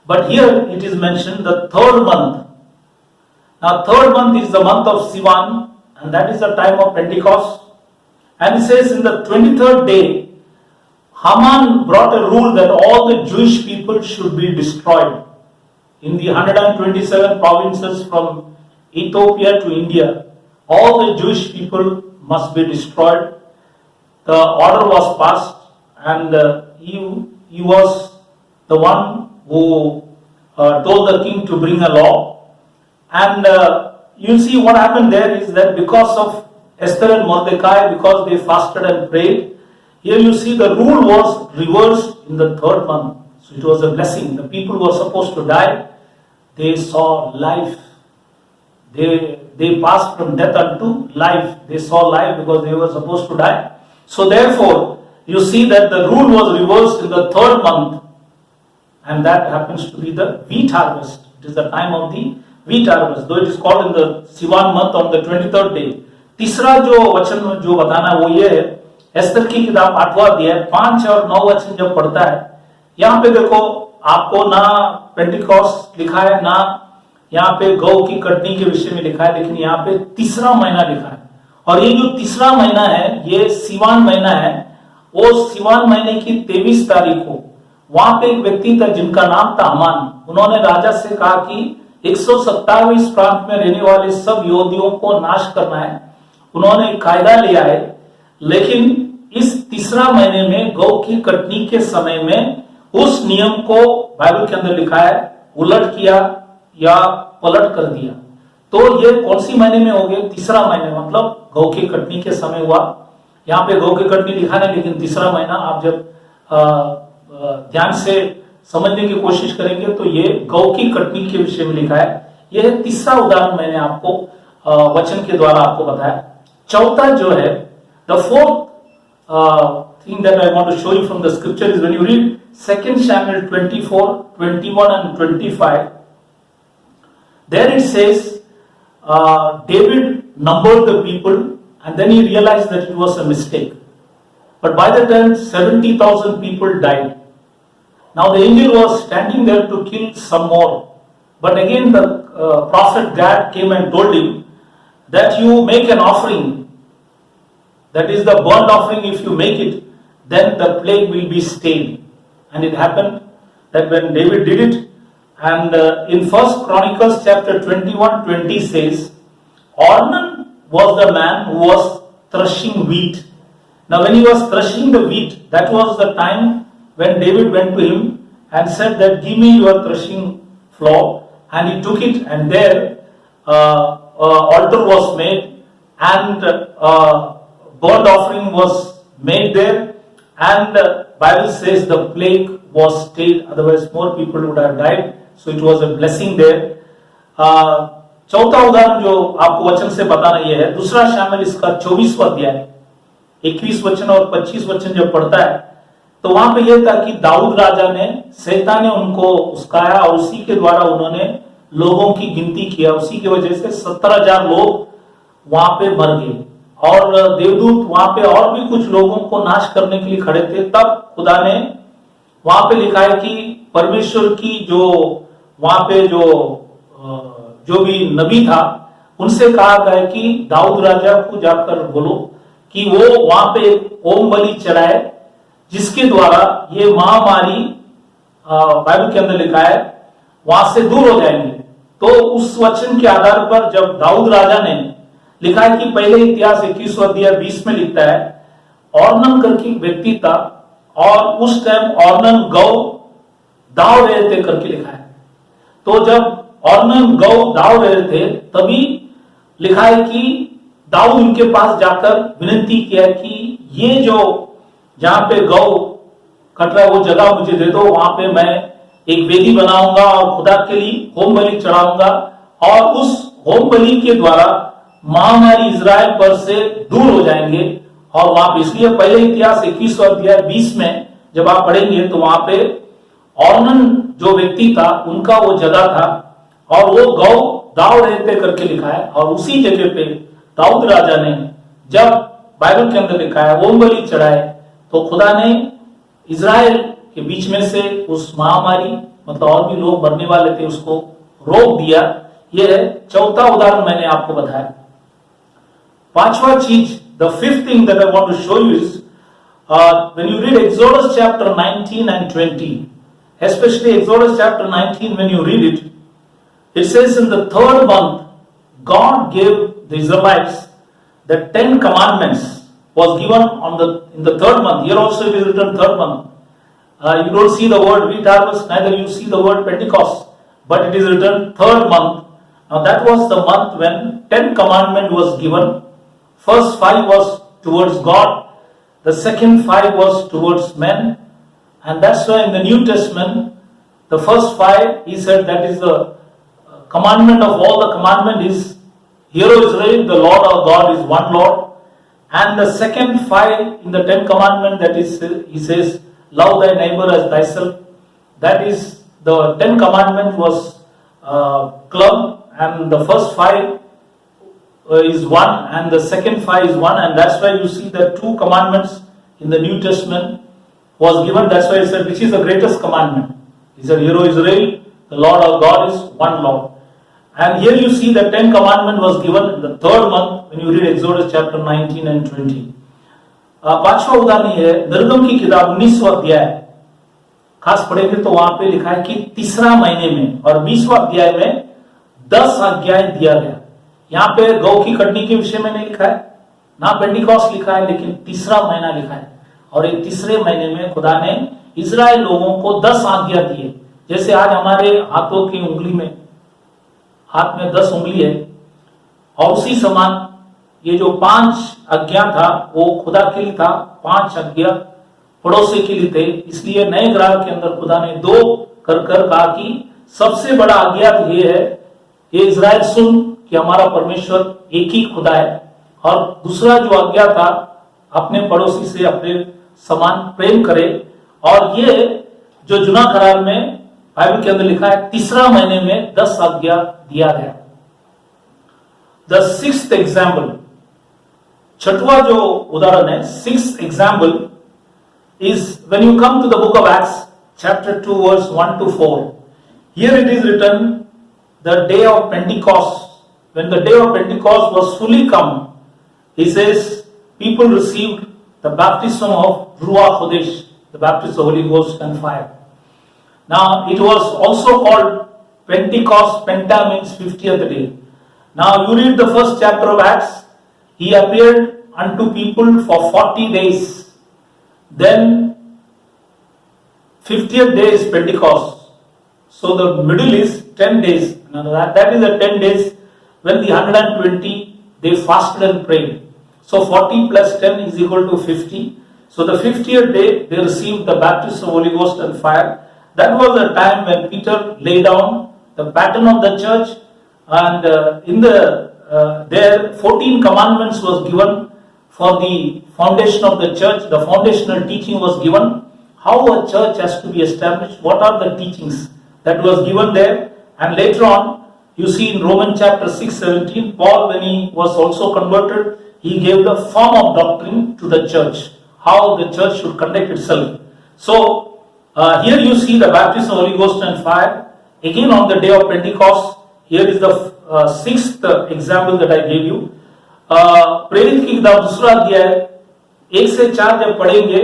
but here it is mentioned the third month. Now third month is the month of Sivan, and that is the time of Pentecost. And it says in the 23rd day, Haman brought a rule that all the Jewish people should be destroyed. In the 127 provinces from Ethiopia to India, all the Jewish people must be destroyed. The order was passed, and he was the one who told the king to bring a law. And you see what happened there is that because of Esther and Mordecai, because they fasted and prayed, here you see the rule was reversed in the third month. So it was a blessing. The people who were supposed to die, they saw life. They passed from death unto life. They saw life because they were supposed to die. So therefore, you see that the rule was reversed in the third month, and that happens to be the wheat harvest. It is the time of the wheat harvest, though it is called in the Sivan month on the 23rd day. तीसरा जो वचन जो बताना वो ये है, एस्तर की किताब 8वां अध्याय 5 और 9 वचन जब पढ़ता है, यहाँ पे देखो आपको ना पेंटिकॉस्ट लिखा है ना यहाँ पे गौ की कटनी के विषय में लिखा है, लेकिन यहाँ पे तीसरा महीना लिखा है। और ये जो तीसरा महीना है ये सिवान महीना है। वो सिवान महीने की 23 तारीख को वहां पे एक व्यक्ति था जिनका नाम था हामान। उन्होंने राजा से कहा कि 127 प्रांत में रहने वाले सब यहूदियों को नाश करना है। उन्होंने एक कायदा लिया है, लेकिन इस तीसरा महीने में गौ की कटनी के समय में उस नियम को बाइबल के अंदर लिखा है उलट किया या पलट कर दिया। तो ये कौन सी महीने में हो गए? तीसरा महीने, मतलब गौ की कटनी के समय हुआ। यहाँ पे गौ की कटनी लिखा नहीं, लेकिन तीसरा महीना आप जब ध्यान से समझने की कोशिश करेंगे तो ये गौ की कटनी के विषय में लिखा है। यह तीसरा उदाहरण मैंने आपको वचन के द्वारा आपको बताया। चौथा जो है, the fourth thing that I want to show you from the scripture is when you read 2 Samuel 24, 21 and 25. There it says David numbered the people and then he realized that it was a mistake. But by the time 70,000 people died. Now the angel was standing there to kill some more. But again the prophet Gad came and told him that you make an offering. That is the burnt offering. If you make it, then the plague will be stayed. And it happened that when David did it, and in 1 Chronicles chapter 21:20 says, Ornan was the man who was threshing wheat. Now when he was threshing the wheat, that was the time when David went to him and said that give me your threshing floor, and he took it, and there altar was made, and burnt offering was made there, and Bible says the plague was stayed, otherwise more people would have died. So it was a blessing there. चौथा उदाहरण जो आपको वचन से बताना यह है, दूसरा शामिल इसका 24वां अध्याय 21 वचन और 25 वचन जब पढ़ता है तो वहां पे यह था कि दाऊद राजा ने, शैतान ने उनको उस्काया और उसी के द्वारा उन्होंने लोगों की गिनती किया। उसी की वजह से 17,000 लोग वहां पे मर गए और देवदूत वहां पे और भी कुछ लोगों को नाश करने के लिए खड़े थे। तब खुदा ने वहां पे लिखा है कि परमेश्वर की जो वहां पे जो भी नबी था उनसे कहा गया कि दाऊद राजा को जाकर बोलो कि वो वहां पे ओम बलि चढ़ाए, जिसके द्वारा ये महामारी बाइबल के अंदर लिखा है वहां से दूर हो जाएंगे। तो उस वचन के आधार पर जब दाऊद राजा ने लिखा है कि पहले इतिहास 21वां अध्याय 20 में लिखता है, ऑर्नन करके एक व्यक्ति था और उस टाइम ऑर्नन गौ दाव रहे थे करके लिखा है। तो जब ऑर्नन गौ दाव रहे थे तभी लिखा है कि दाऊद उनके पास जाकर विनती किया कि ये जो जहां पे गौ कट रहा है, वो जगह मुझे दे दो, वहां पे मैं एक वेदी बनाऊंगा और खुदा के लिए होम बलि चढ़ाऊंगा, और उस होम बलि के द्वारा महामारी इजराइल पर से दूर हो जाएंगे। और वहां पे इसलिए पहले इतिहास 21 अध्याय 20 में जब आप पढ़ेंगे तो वहां पे ऑर्नन जो व्यक्ति था उनका वो जगह था, और वो गौ दाऊद पे करके लिखा है, और उसी जगह पे दाऊद राजा ने जब बाइबल के अंदर लिखा है होम बलि चढ़ाए, तो खुदा ने इजराइल के बीच में से उस महामारी, मतलब और भी लोग मरने वाले थे, उसको रोक दिया। यह है चौथा उदाहरण मैंने आपको बताया। पांचवा चीज, the fifth thing that I want to show you is when you read Exodus chapter 19 and 20, especially Exodus chapter 19, when you read it, it says in the third month God gave the Israelites the 10 commandments was given in the third month. Here also it is written third month. You don't see the word wheat harvest, neither you see the word Pentecost, but it is written third month. Now that was the month when 10 commandment was given. First 5 was towards God, the second 5 was towards men, and that's why in the New Testament the first 5 he said that is the commandment of all the commandment is, Hear O Israel, the Lord our God is one Lord. And the second 5 in the 10 commandment, that is, he says, love thy neighbor as thyself. That is, the 10 commandment was clubbed, and the first 5 is one, and the second 5 is one, and that's why you see that 2 commandments in the New Testament was given. That's why he said, which is the greatest commandment? He said, Hear O Israel, the Lord our God is one Lord. And here you see the 10 commandment was given in the third month when you read Exodus chapter 19 and 20. पांचवा उदाहरण है निर्गम की किताब 19वां अध्याय, खास पढ़ेंगे तो वहां पे लिखा है कि तीसरा महीने में, और 20वां अध्याय में 10 आज्ञाएं दिया गया। यहाँ पे गौ की कटनी के विषय में नहीं लिखा है, ना पेंटिकॉस्ट लिखा है, लेकिन तीसरा महीना लिखा है। और एक तीसरे महीने में खुदा ने इजराइल लोगों को 10 आज्ञा दिए। जैसे आज हमारे हाथों की उंगली में, हाथ में 10 उंगली है, और उसी समान ये जो 5 आज्ञा था वो खुदा के लिए था, 5 आज्ञा पड़ोसी के लिए थे। इसलिए नए ग्राम के अंदर खुदा ने 2 कर कहा कि सबसे बड़ा आज्ञा ये है, ये इजराइल सुन कि हमारा परमेश्वर एक ही खुदा है। और दूसरा जो आज्ञा था, अपने पड़ोसी से अपने समान प्रेम करे। और ये जो जुना करार में बाइबल के अंदर लिखा है, तीसरा महीने में 10 आज्ञा दिया गया। द 6th एग्जाम्पल, छठवां जो उदाहरण है, 6th example is when you come to the book of Acts chapter 2 verse 1 to 4. Here it is written, the day of Pentecost, when the day of Pentecost was fully come, he says people received the baptism of Ruach Kodesh, the baptism of Holy Ghost and fire. Now it was also called Pentecost. Penta means 50th day. Now you read the first chapter of Acts. He appeared unto people for 40 days. Then 50th day is Pentecost. So the middle is 10 days. Now that is the 10 days when the 120 they fasted and prayed. So 40 plus 10 is equal to 50. So the 50th day they received the baptism of Holy Ghost and fire. That was the time when Peter laid down the pattern of the church, and in the there 14 commandments was given for the foundation of the church. The foundational teaching was given, how a church has to be established, what are the teachings that was given there. And later on you see in Romans chapter 6:17, Paul, when he was also converted, he gave the form of doctrine to the church, how the church should conduct itself. So here you see the baptism of Holy Ghost and fire. Again on the day of Pentecost, here is the 6th example that I gave you. प्रेरित की किताब 2 अध्याय 1 से 4 जब पढ़ेंगे,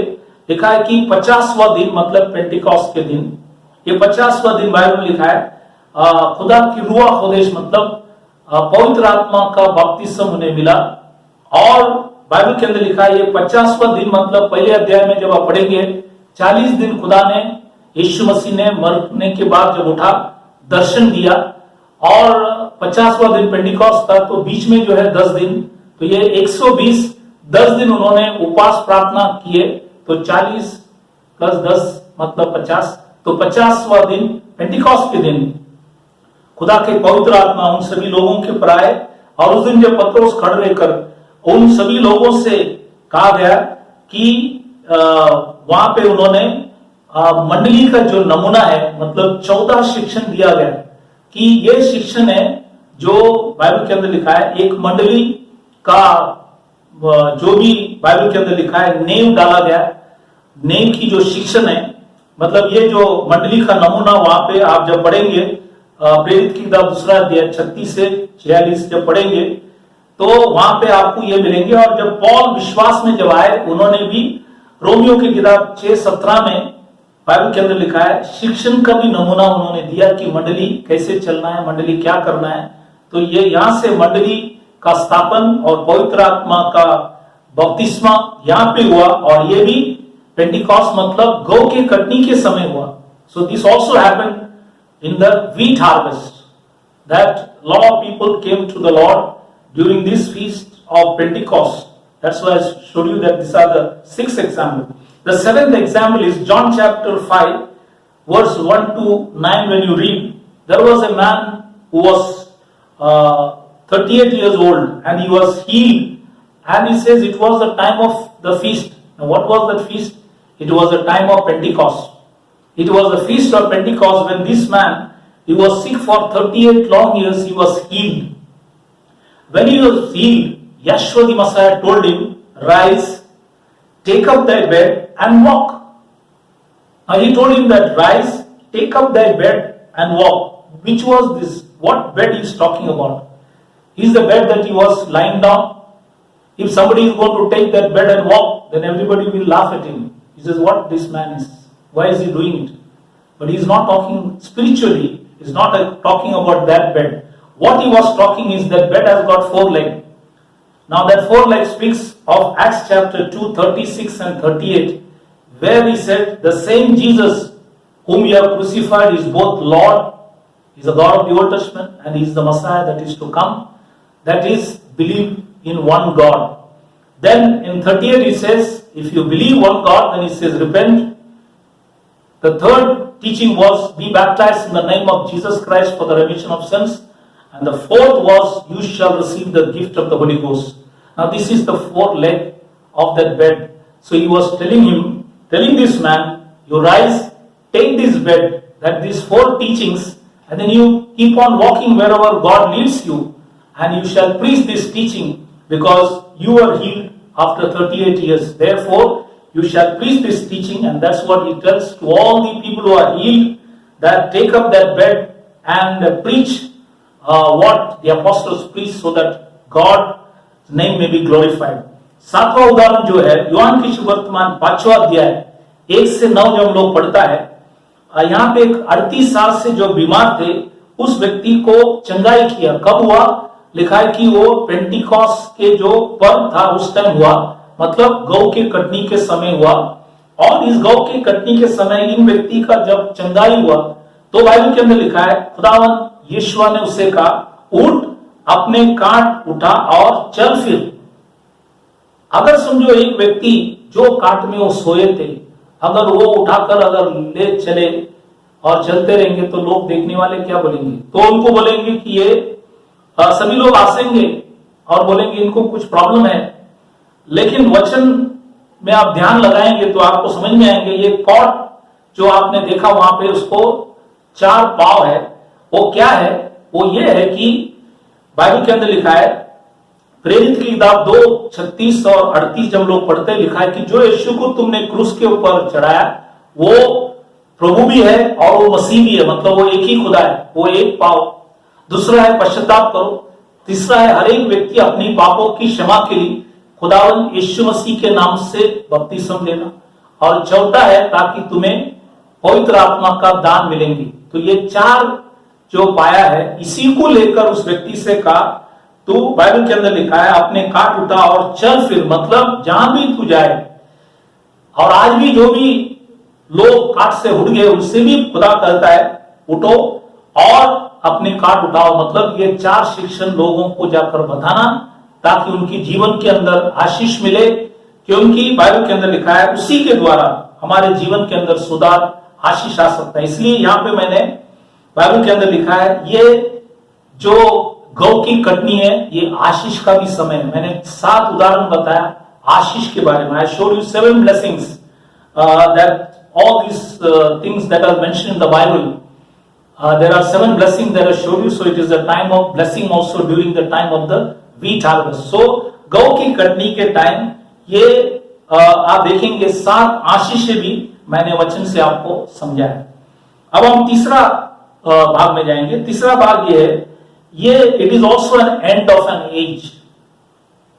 लिखा है कि 50वां दिन मतलब पेंटिकॉस्ट के दिन, ये 50वां दिन बाइबल में लिखा है, खुदा की रूह खोदेश मतलब पवित्र आत्मा का बपतिस्म उन्हें मिला। और बाइबल के अंदर लिखा है ये 50वां दिन मतलब पहले अध्याय में जब आप पढ़ेंगे, 40 दिन खुदा ने, यीशु मसीह ने मरने के बाद जब उठा, दर्शन दिया, और 50वां दिन पेंटिकॉस्ट था, तो बीच में जो है 10 दिन, तो ये 120 10 दिन उन्होंने उपवास प्रार्थना किए, तो 40 प्लस 10 मतलब 50, तो 50वां दिन पेंटिकॉस्ट के दिन खुदा के पवित्र आत्मा उन सभी लोगों के पर आए, और उस दिन जब पत्रोस खड़े रहकर उन सभी लोगों से कहा गया कि वहां पे उन्होंने मंडली का जो नमूना है, मतलब 14 शिक्षण दिया गया कि ये शिक्षण है जो बाइबल के अंदर लिखा है। एक मंडली का जो भी बाइबल के अंदर लिखा है नेम डाला गया, नेम की जो शिक्षण है, मतलब ये जो मंडली का नमूना वहां पे आप जब पढ़ेंगे प्रेरित की किताब 2 अध्याय 36 से 46 जब पढ़ेंगे तो वहां पे आपको ये मिलेंगे। और जब पौल विश्वास में जब आए, उन्होंने भी रोमियो की किताब 6:17 में बाइबल के अंदर लिखा है शिक्षण का भी नमूना उन्होंने दिया कि मंडली कैसे चलना है, मंडली क्या करना है। तो ये यहां से मंडली का स्थापन और पवित्र आत्मा का बपतिस्मा यहां पे हुआ, और ये भी पेंटिकॉस्ट मतलब गौ के कटनी के समय हुआ। So this also happened in the wheat harvest, that lot of people came to the Lord during this feast of Pentecost. That's why I showed you that these are the 6 examples. The 7th example is John chapter 5 verse 1 to 9. When you read, there was a man who was 38 years old and he was healed, and he says it was the time of the feast. Now what was that feast? It was the time of Pentecost. It was the feast of Pentecost when this man, he was sick for 38 long years, he was healed. When he was healed, Yeshua the Messiah told him, rise, take up thy bed and walk. Now he told him that rise, take up thy bed and walk. Which was this? What bed he is talking about? Is the bed that he was lying down? If somebody is going to take that bed and walk, then everybody will laugh at him. He says, what this man is? Why is he doing it? But he is not talking spiritually. He is not talking about that bed. What he was talking is that bed has got 4 legs. Now that 4 legs speaks of Acts chapter 2, 36 and 38, where he said, the same Jesus whom you have crucified is both Lord, he is the God of the Old Testament, and he is the Messiah that is to come. That is, believe in one God. Then in 38 he says, if you believe one God, then he says, repent. The third teaching was, be baptized in the name of Jesus Christ for the remission of sins. And the fourth was, you shall receive the gift of the Holy Ghost. Now this is the 4th leg of that bed. So he was telling this man, you rise, take this bed, that these 4 teachings, and then you keep on walking wherever God leads you, and you shall preach this teaching because you are healed after 38 years. Therefore, you shall preach this teaching, and that's what he tells to all the people who are healed, that take up that bed and preach what the apostles preach, so that God's name may be glorified. 7वां उदाहरण जो है यूहन्ना की सुवर्तमान 5वां अध्याय 1 से 9 जब हम लोग पढ़ता है, यहाँ पे एक 38 साल से जो बीमार थे उस व्यक्ति को चंगाई किया। कब हुआ? लिखा है कि वो पेंटिकॉस्ट के जो पर्व था उस टाइम हुआ, मतलब गौ के कटनी के समय हुआ। और इस गौ के कटनी के समय इन व्यक्ति का जब चंगाई हुआ तो बाइबल के अंदर लिखा है खुदावन यीशुआ ने उसे कहा, उठ, अपने काट उठा और चल फिर। अगर समझो एक व्यक्ति जो काट में वो सोए थे, अगर वो उठाकर अगर ले चले और चलते रहेंगे तो लोग देखने वाले क्या बोलेंगे? तो उनको बोलेंगे कि ये सभी लोग हंसेंगे और बोलेंगे इनको कुछ प्रॉब्लम है। लेकिन वचन में आप ध्यान लगाएंगे तो आपको समझ में आएंगे, ये कॉट जो आपने देखा वहां पे उसको 4 पांव है, वो क्या है? वो ये है कि बाइबल के अंदर लिखा है, प्रेरित की किताब 2:36 और 38 जब लोग पढ़ते लिखा है कि जो यीशु को तुमने क्रूस के ऊपर चढ़ाया वो प्रभु भी है और वो मसीह भी है, मतलब वो एक ही खुदा है। वो एक पाव। दूसरा है पश्चाताप करो। तीसरा है हर एक व्यक्ति अपनी पापों की क्षमा के लिए खुदावन यीशु मसीह के नाम से बपतिस्म लेना। और चौथा है ताकि तुम्हें पवित्र आत्मा का दान मिलेंगे। तो ये 4 जो पाया है, इसी को लेकर उस व्यक्ति से कहा तू, बाइबल के अंदर लिखा है, अपने काट उठा और चल फिर, मतलब जहां भी तू जाए। और आज भी जो भी लोग काट से उठ गए उससे भी खुदा कहता है उठो और अपने काट उठाओ। मतलब ये 4 शिक्षण लोगों को जाकर बताना ताकि उनकी जीवन के अंदर आशीष मिले, क्योंकि बाइबल के अंदर लिखा है उसी के द्वारा हमारे जीवन के अंदर सुधार, आशीष आ सकता है। इसलिए यहाँ पे मैंने बाइबल के अंदर लिखा है, ये जो गौ की कटनी है ये आशीष का भी समय है। मैंने 7 उदाहरण बताया आशीष के बारे में। I showed you 7 blessings that all these things that are mentioned in the Bible, there are 7 blessings that I showed you. So it is a time of blessing also during the time of the wheat harvest. So गौ की कटनी के time ये आप देखेंगे 7 आशीष भी मैंने वचन से आपको समझाया। अब हम तीसरा भाग में जाएंगे। तीसरा भाग ये है, ये it is also an end of an age.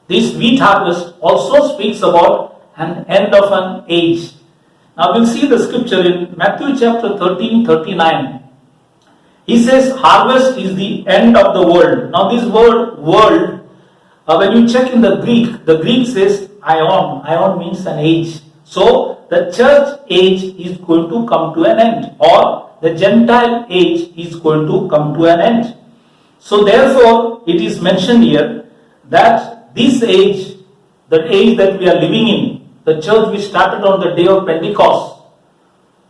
This wheat harvest also speaks about an end of an age. Now we'll see the scripture in Matthew chapter 13:39. He says, harvest is the end of the world. Now this word world, when you check in the Greek says aion. Aion means an age. So the church age is going to come to an end, or the Gentile age is going to come to an end. So therefore it is mentioned here that this age, the age that we are living in, the church which started on the day of Pentecost,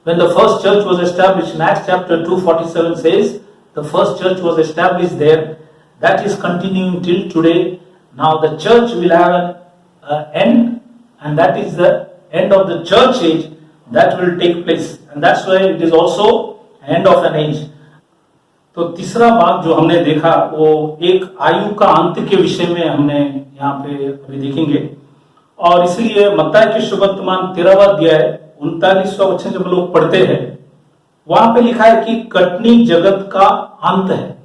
when the first church was established in Acts chapter 2:47 says, the first church was established there. That is continuing till today. Now the church will have an end, and that is the end of the church age that will take place. And that's why it is also end of an age. तो तीसरा भाग जो हमने देखा वो एक आयु का अंत के विषय में हमने यहाँ पे अभी देखेंगे। और इसलिए मत्ती के शुभ वर्तमान 13वां अध्याय 39वां वचन जब लोग पढ़ते हैं, वहां पे लिखा है कि कटनी जगत का अंत है।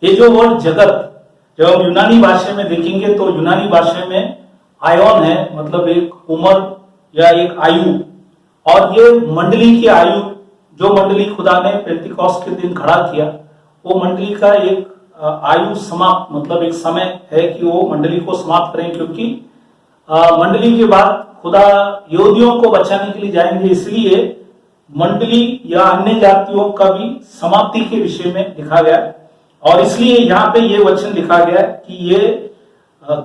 ये जो वर्ड जगत, जब हम यूनानी भाषा में देखेंगे तो यूनानी भाषा में आयोन है, मतलब एक उम्र या एक आयु, और ये मंडली की आयु, जो मंडली खुदा ने पेंटिकॉस्ट के दिन खड़ा किया, वो मंडली का एक आयु समाप्त, मतलब एक समय है कि वो मंडली को समाप्त करें, क्योंकि मंडली के बाद खुदा यहूदियों को बचाने के लिए जाएंगे। इसलिए मंडली या अन्य जातियों का भी समाप्ति के विषय में लिखा गया, और इसलिए यहाँ पे ये वचन लिखा गया कि ये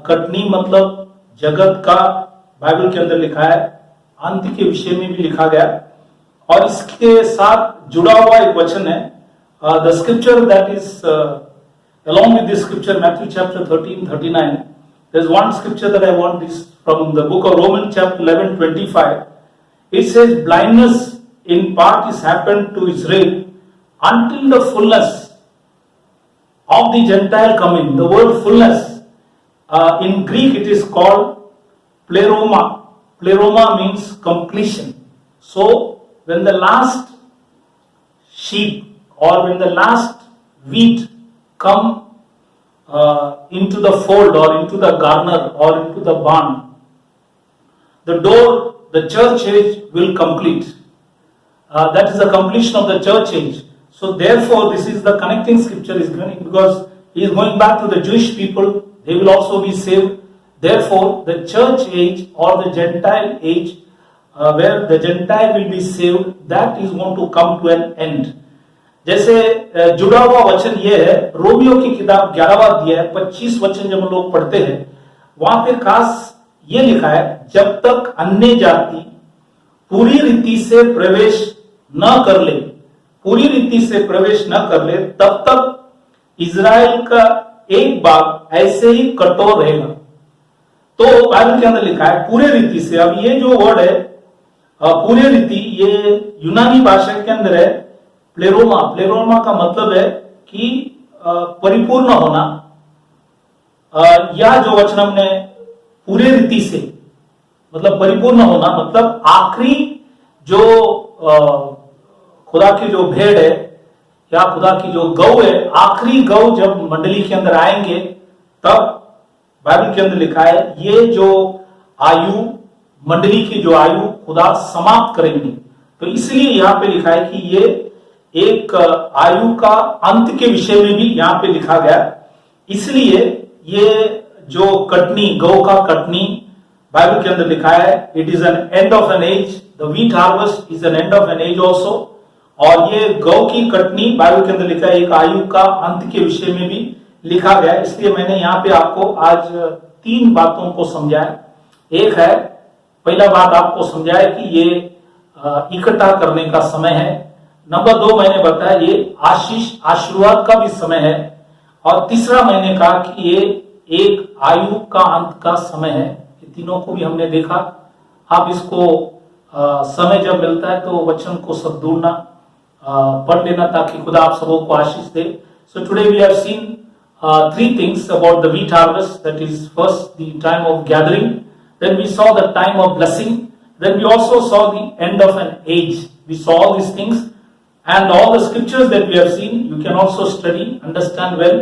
कटनी मतलब जगत का बाइबल के अंदर लिखा है, अंत के विषय में भी लिखा गया। और इसके साथ जुड़ा हुआ एक वचन है, the scripture that is along with this scripture, Matthew chapter 13:39, there's one scripture that I want, this from the book of Romans chapter 11:25. It says, blindness in part is happened to Israel until the fullness of the Gentile come in. The word fullness, in Greek it is called pleroma. Pleroma means completion. So when the last sheep or when the last wheat come into the fold or into the garner or into the barn, the door, the church age will complete. That is the completion of the church age. So therefore this is the connecting scripture is going, because he is going back to the Jewish people, they will also be saved. Therefore the church age or the Gentile age, where the Gentile will be saved, that is going to come to an end. जैसे जुड़ा हुआ वचन ये है, Romeo की किताब 11वां अध्याय 25 वचन जब लोग पढ़ते हैं, वहां पे खास ये लिखा है, जब तक अन्य जाति पूरी रीति से प्रवेश न कर ले, पूरी रीति से प्रवेश न कर ले, तब तक इजराइल का एक भाग ऐसे ही कठोर रहेगा। तो बाइबल के अंदर लिखा है पूरे रीति से। अब ये जो वर्ड है पूरे रीति, ये यूनानी भाषा के अंदर है प्लेरोमा। प्लेरोमा का मतलब है कि परिपूर्ण होना, या जो वचन हमने पूरे रीति से मतलब परिपूर्ण होना, मतलब आखिरी जो खुदा की जो भेड़ है या खुदा की जो गौ है, आखिरी गौ जब मंडली के अंदर आएंगे, तब बाइबल के अंदर लिखा है ये जो आयु, मंडली की जो आयु खुदा समाप्त करेंगे। तो इसलिए यहाँ पे लिखा है कि ये एक आयु का अंत के विषय में भी यहाँ पे लिखा गया। इसलिए ये जो कटनी, गौ का कटनी बाइबल के अंदर लिखा है, it is an end of an age, the wheat harvest is an end of an age also. और ये गौ की कटनी बाइबल के अंदर लिखा है एक आयु का अंत के विषय में भी लिखा गया। इसलिए मैंने यहाँ पे आपको आज 3 बातों को समझाया। एक है पहला बात आपको समझाया कि ये इकट्ठा करने का समय है। नंबर 2 मैंने बताया ये आशीष आशीर्वाद का भी समय है। और तीसरा मैंने कहा कि ये एक आयु का अंत का समय है। ये तीनों को भी हमने देखा। आप इसको समय जब मिलता है तो वचन को सब ढूंढना पढ़ लेना ताकि खुदा आप सबों को आशीष दे। So today we have seen three things about the wheat harvest. That is, first the time of gathering, then we saw the time of blessing, then we also saw the end of an age. We saw all these things, and all the scriptures that we have seen you can also study, understand well,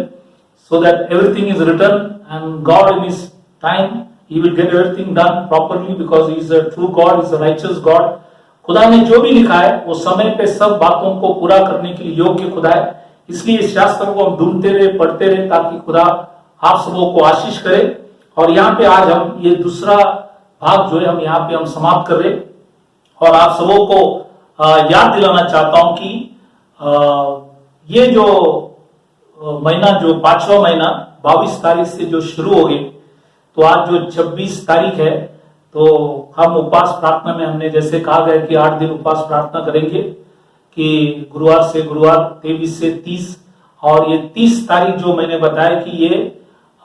so that everything is written, and God in His time He will get everything done properly because He is a true God, He is a righteous God. खुदा ने जो भी लिखा है वो समय पे सब बातों को पूरा करने के लिए योग्य खुदा है। इसलिए इस शास्त्र को हम ढूंढते रहे, पढ़ते रहे ताकि खुदा आप सबों को आशीष करे। और यहाँ पे आज हम ये दूसरा भाग जो है हम यहाँ पे हम समाप्त कर रहे और आप सबों को याद दिलाना चाहता हूं कि ये जो महीना जो 5वां महीना 22 तारीख से जो शुरू हो गए, तो आज जो 26 तारीख है तो हम उपवास प्रार्थना में हमने जैसे कहा गया कि 8 दिन उपवास प्रार्थना करेंगे कि गुरुवार से गुरुवार 23 से 30, और ये 30 तारीख जो मैंने बताया कि ये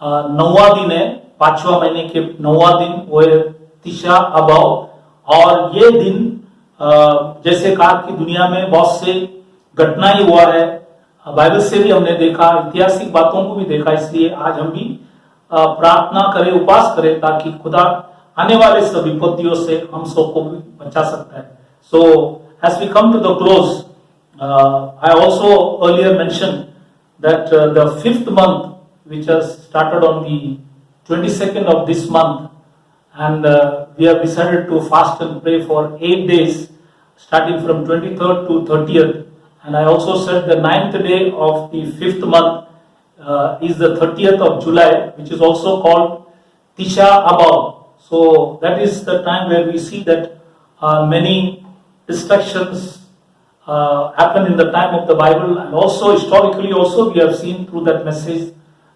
9वां दिन है, 5वां महीने के 9वां दिन, वो है तिशा अबाव। और ये दिन जैसे कहा कि दुनिया में बहुत से घटनाएं हुआ है, बाइबल से भी हमने देखा, ऐतिहासिक बातों को भी देखा। इसलिए आज हम भी प्रार्थना करें, उपवास करें ताकि खुदा आने वाले सब विपत्तियों से हम सबको भी बचा सकता है। सो as we come to the close, I also earlier mentioned that the 5th month, which has started on the 22nd of this month, and we have decided to fast and pray for 8 days, starting from 23rd to 30th. And I also said the 9th day of the 5th month is the 30th of July, which is also called Tisha B'Av. So that is the time where we see that many destructions happen in the time of the Bible, and also historically also we have seen through that message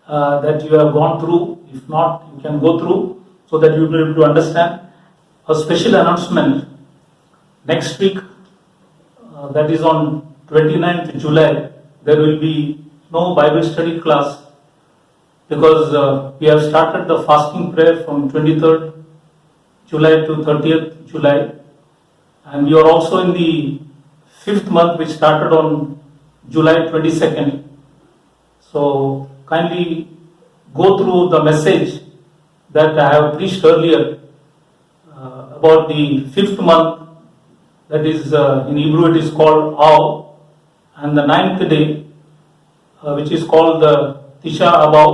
that you have gone through. If not, you can go through so that you will be able to understand. A special announcement next week, that is on 29th July, there will be no Bible study class because we have started the fasting prayer from 23rd July to 30th July. And we are also in the 5th month, which started on July 22nd. So kindly go through the message that I have preached earlier about the 5th month. That is in Hebrew it is called Av, and the 9th day, which is called the Tisha B'Av.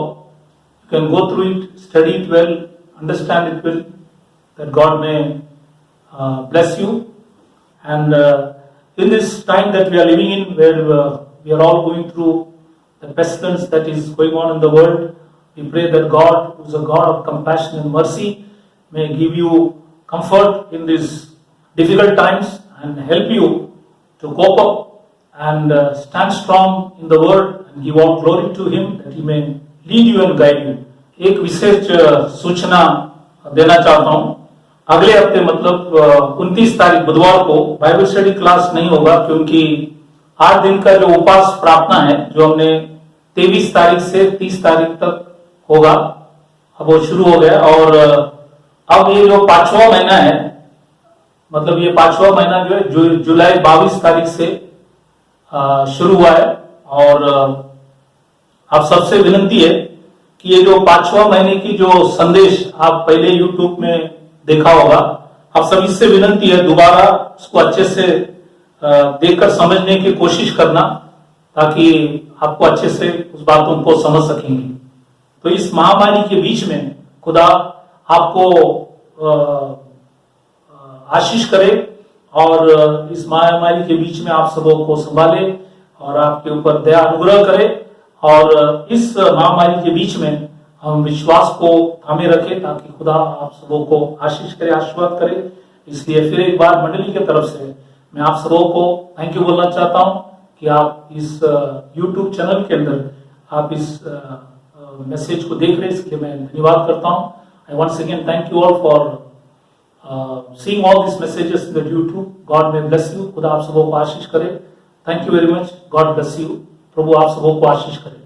You can go through it, study it well, understand it well. That God may bless you. And in this time that we are living in, where we are all going through the pestilence that is going on in the world, we pray that God, who is a God of compassion and mercy, may give you comfort in these difficult times and help you to cope up and stand strong in the word and give all glory to Him, that He may lead you and guide you. एक विशेष सूचना देना चाहता हूँ। अगले हफ्ते मतलब 29 तारीख बुधवार को बाइबल स्टडी क्लास नहीं होगा, क्योंकि 8 दिन का जो उपवास प्रार्थना है जो हमने 23 तारीख से 30 तारीख तक होगा, अब वो शुरू हो गया। और अब ये जो 5वां महीना है, मतलब ये 5वां महीना जो है जुलाई 22 तारीख से शुरू हुआ है। और आप सबसे विनती है कि ये जो 5वां महीने की जो संदेश आप पहले यूट्यूब में देखा होगा, आप सभी से विनती है दोबारा उसको अच्छे से देखकर समझने की कोशिश करना, ताकि आपको अच्छे से उस बातों को समझ सकेंगे। तो इस महामारी के बीच में खुदा आपको आशीष करे और इस महामारी के बीच में आप सबों को संभाले और आपके ऊपर दया अनुग्रह करे। और इस महामारी के बीच में हम विश्वास को थामे रखें ताकि खुदा आप सबों को आशीष करे, आशीर्वाद करे। इसलिए फिर एक बार मंडली की तरफ से मैं आप सबों को थैंक यू बोलना चाहता हूं कि आप इस YouTube चैनल के अंदर आप इस मैसेज को देख रहे हैं, इसके लिए मैं धन्यवाद करता हूं। I once again thank you all for seeing all these messages in the YouTube. God may bless you. खुदा आप सबों को आशीष करे. Thank you very much. God bless you. प्रभु आप सबों को आशीष करे.